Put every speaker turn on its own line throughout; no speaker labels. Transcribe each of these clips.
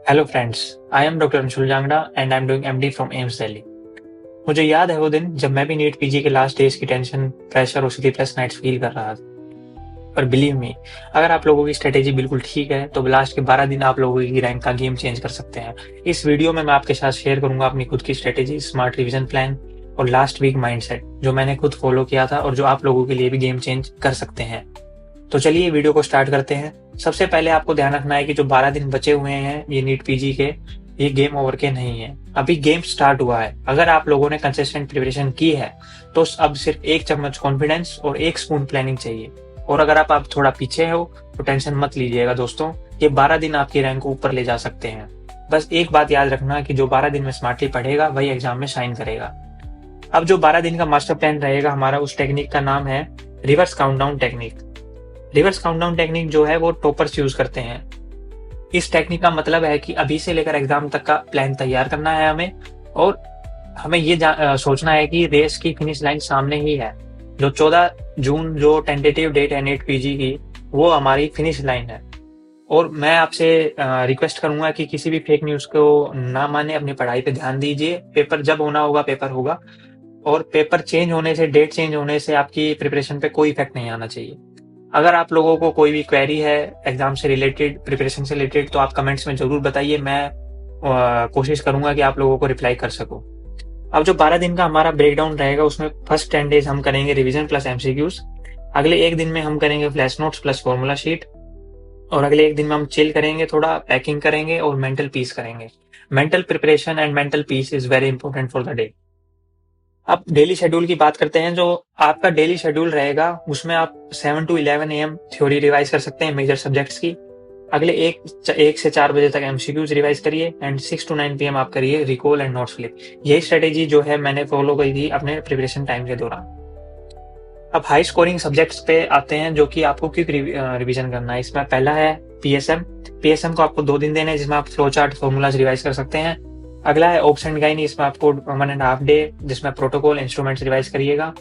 Hello friends, I am doctor Anshul Jangra and I am doing MD from AIIMS Delhi. मुझे याद है वो दिन जब मैं भी नीट पीजी के लास्ट डेज की टेंशन, प्रेशर और स्लीपलेस नाइट्स फील कर रहा था। पर बिलीव मी, अगर आप लोगों की स्ट्रेटेजी बिल्कुल ठीक है तो लास्ट के 12 दिन आप लोगों की रैंक का गेम चेंज कर सकते हैं। इस वीडियो में मैं आपके साथ शेयर करूंगा अपनी खुद की स्ट्रेटेजी, स्मार्ट रिवीजन प्लान और लास्ट वीक माइंडसेट जो मैंने खुद फॉलो किया था और जो आप लोगों के लिए भी गेम चेंज कर सकते हैं। तो चलिए वीडियो को स्टार्ट करते हैं। सबसे पहले आपको ध्यान रखना है कि जो 12 दिन बचे हुए हैं ये नीट पीजी के, ये गेम ओवर के नहीं है, अभी गेम स्टार्ट हुआ है। अगर आप लोगों ने कंसिस्टेंट प्रिपरेशन की है तो अब सिर्फ 1 चम्मच कॉन्फिडेंस और 1 स्पून प्लानिंग चाहिए। और अगर आप थोड़ा पीछे हो तो टेंशन मत लीजिएगा दोस्तों, ये 12 दिन आपकी रैंक को ऊपर ले जा सकते हैं। बस एक बात याद रखना कि जो 12 दिन में स्मार्टली पढ़ेगा वही एग्जाम में शाइन करेगा। अब जो 12 दिन का मास्टर प्लान रहेगा हमारा, उस टेक्निक का नाम है reverse countdown technique. Reverse countdown technique जो है वो टॉपर्स यूज करते हैं। इस टेक्निक का मतलब है कि अभी से लेकर एग्जाम तक का प्लान तैयार करना है हमें, और हमें ये सोचना है कि रेस की फिनिश लाइन सामने ही है। जो 14 जून जो टेंटेटिव डेट है नीट पीजी की, वो हमारी फिनिश लाइन है। और मैं आपसे रिक्वेस्ट करूंगा कि किसी भी फेक न्यूज को ना माने, अपनी पढ़ाई पे ध्यान दीजिए। पेपर जब होना होगा पेपर होगा, और पेपर चेंज होने से, डेट चेंज होने से आपकी प्रिपरेशन पे कोई इफेक्ट नहीं आना चाहिए। अगर आप लोगों को कोई भी क्वेरी है एग्जाम से रिलेटेड, प्रिपरेशन से रिलेटेड, तो आप कमेंट्स में जरूर बताइए। मैं कोशिश करूंगा कि आप लोगों को रिप्लाई कर सकूं। अब जो 12 दिन का हमारा ब्रेकडाउन रहेगा उसमें फर्स्ट 10 डेज हम करेंगे रिवीजन प्लस एमसीक्यूज। अगले एक दिन में हम करेंगे flash notes plus formula sheet. और अगले एक दिन में हम चिल करेंगे, थोड़ा पैकिंग करेंगे और मेंटल पीस करेंगे। Mental preparation and mental peace is very important for the day. अब डेली शेड्यूल की बात करते हैं। जो आपका डेली शेड्यूल रहेगा उसमें आप 7 to 11 AM थ्योरी रिवाइज कर सकते हैं मेजर सब्जेक्ट्स की। अगले एक से 4 बजे तक एमसीक्यूज रिवाइज करिए एंड 6 to 9 PM आप करिए रिकॉल एंड नोट्स फ्लिप। यही स्ट्रेटेजी जो है मैंने फॉलो की थी अपने प्रिपरेशन टाइम के दौरान। अब हाई स्कोरिंग सब्जेक्ट्स पे आते हैं जो कि आपको क्विक रिवीजन करना है। इसमें पहला है पीएसएम। पीएसएम को आपको 2 दिन देने हैं जिसमें आप फ्लो चार्ट फॉर्मूलाज रिवाइज कर सकते हैं। अगला है ओप्स एंड गाइन, इसमें आपको 1.5 डे जिसमें प्रोटोकॉल इंस्ट्रूमेंट्स रिवाइज करिएगा।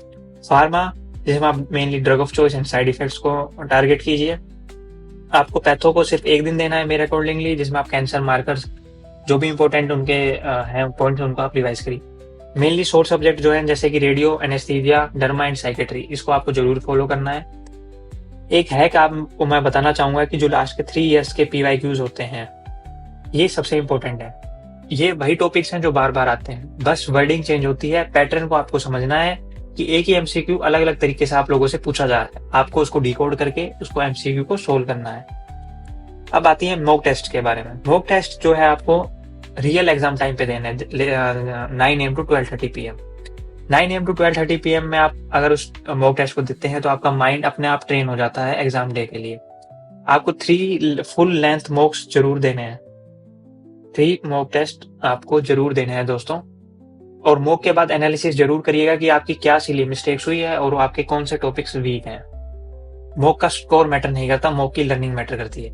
फार्मा, जिसमें आप mainly drug of choice and side effects को टारगेट कीजिए। आपको पैथो को सिर्फ 1 दिन देना है मेरे अकॉर्डिंगली, जिसमें आप कैंसर मार्कर्स जो भी इंपॉर्टेंट उनके हैं पॉइंट्स, उनको आप रिवाइज करिए। मेनली शॉर्ट सब्जेक्ट जो है जैसे कि radio, anaesthesia, derma and psychiatry, इसको आपको जरूर फॉलो करना है। एक हैक आपको मैं बताना चाहूंगा कि जो लास्ट के 3 years के PYQs होते हैं, ये सबसे इंपॉर्टेंट है। ये वही टॉपिक्स हैं जो बार बार आते हैं, बस वर्डिंग चेंज होती है। पैटर्न को आपको समझना है कि एक ही एमसीक्यू अलग अलग तरीके से आप लोगों से पूछा जा रहा है, आपको उसको डिकोड करके उसको एमसीक्यू को सोल्व करना है। अब आती है मॉक टेस्ट के बारे में। मॉक टेस्ट जो है आपको रियल एग्जाम टाइम पे देना है, 9 AM to 12:30 PM। 9 AM to 12:30 PM में आप अगर उस मॉक टेस्ट को देते हैं तो आपका माइंड अपने आप ट्रेन हो जाता है एग्जाम डे के लिए। आपको 3 फुल लेंथ मॉक्स जरूर देने हैं। 3 मॉक टेस्ट आपको जरूर देने हैं दोस्तों। और मॉक के बाद एनालिसिस जरूर करिएगा कि आपकी क्या सिली मिस्टेक्स हुई है और आपके कौन से टॉपिक्स वीक हैं। मॉक का स्कोर मैटर नहीं करता, मॉक की लर्निंग मैटर करती है।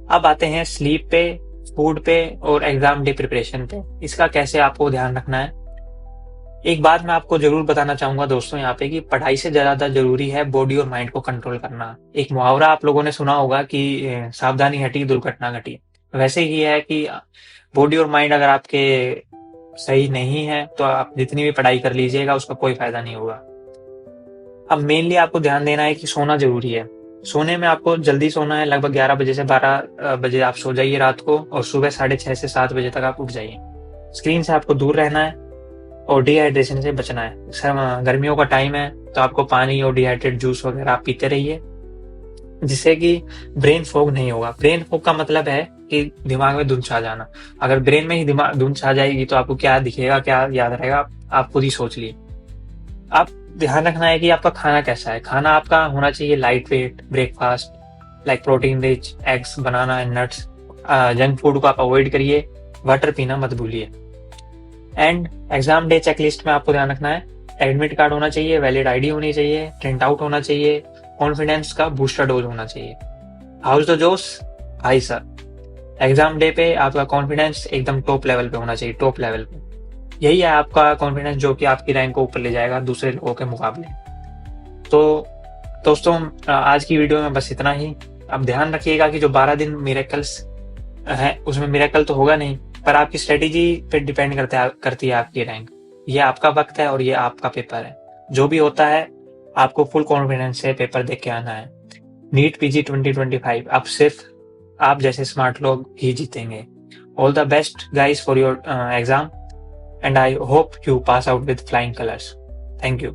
अब आते हैं स्लीप पे, फूड पे और एग्जाम डे प्रिपरेशन पे। इसका कैसे आपको ध्यान रखना है। एक बात मैं आपको जरूर बताना चाहूंगा दोस्तों यहाँ पे कि पढ़ाई से ज्यादा जरूरी है बॉडी और माइंड को कंट्रोल करना। एक मुहावरा आप लोगों ने सुना होगा कि सावधानी हटी दुर्घटना घटी। वैसे ही है कि बॉडी और माइंड अगर आपके सही नहीं है तो आप जितनी भी पढ़ाई कर लीजिएगा उसका कोई फायदा नहीं होगा। अब मेनली आपको ध्यान देना है कि सोना जरूरी है। सोने में आपको जल्दी सोना है, लगभग 11 बजे से 12 बजे आप सो जाइए रात को, और सुबह 6:30 से 7 बजे तक आप उठ जाइए। स्क्रीन से आपको दूर रहना है और डिहाइड्रेशन से बचना है। गर्मियों का टाइम है तो आपको पानी और डिहाइड्रेट जूस वगैरह आप पीते रहिए, जिससे कि ब्रेन फॉग नहीं होगा। ब्रेन फॉग का मतलब है कि दिमाग में धुंध छा जाना। अगर ब्रेन में ही दिमाग धुंध छा जाएगी तो आपको क्या दिखेगा, क्या याद रहेगा, आप खुद ही सोच लिए। आप ध्यान रखना है कि आपका खाना कैसा है। खाना आपका होना चाहिए light weight breakfast, like protein rich eggs, banana and nuts. Junk food को आप अवॉइड करिए, वाटर पीना मत भूलिए। एंड एग्जाम डे चेकलिस्ट में आपको ध्यान रखना है, एडमिट कार्ड होना चाहिए, वैलिड आईडी होनी चाहिए, प्रिंट आउट होना चाहिए, कॉन्फिडेंस का बूस्टर डोज होना चाहिए। हाउस द जोश भाई सर, एग्जाम डे पे आपका कॉन्फिडेंस एकदम टॉप लेवल पे होना चाहिए, टॉप लेवल पे। यही है आपका कॉन्फिडेंस जो कि आपकी रैंक को ऊपर ले जाएगा दूसरे लोगों के मुकाबले। तो दोस्तों आज की वीडियो में बस इतना ही। अब ध्यान रखिएगा कि जो 12 दिन मिरेकल्स है उसमें मिरेकल तो होगा नहीं, पर आपकी स्ट्रेटेजी पे डिपेंड करती है आपकी रैंक। ये आपका वक्त है और ये आपका पेपर है। जो भी होता है आपको फुल कॉन्फिडेंस से पेपर देख के आना है। नीट पीजी 2025 अब सिर्फ आप जैसे स्मार्ट लोग ही जीतेंगे। All the best guys for your exam and I hope you pass out with flying colours. Thank you.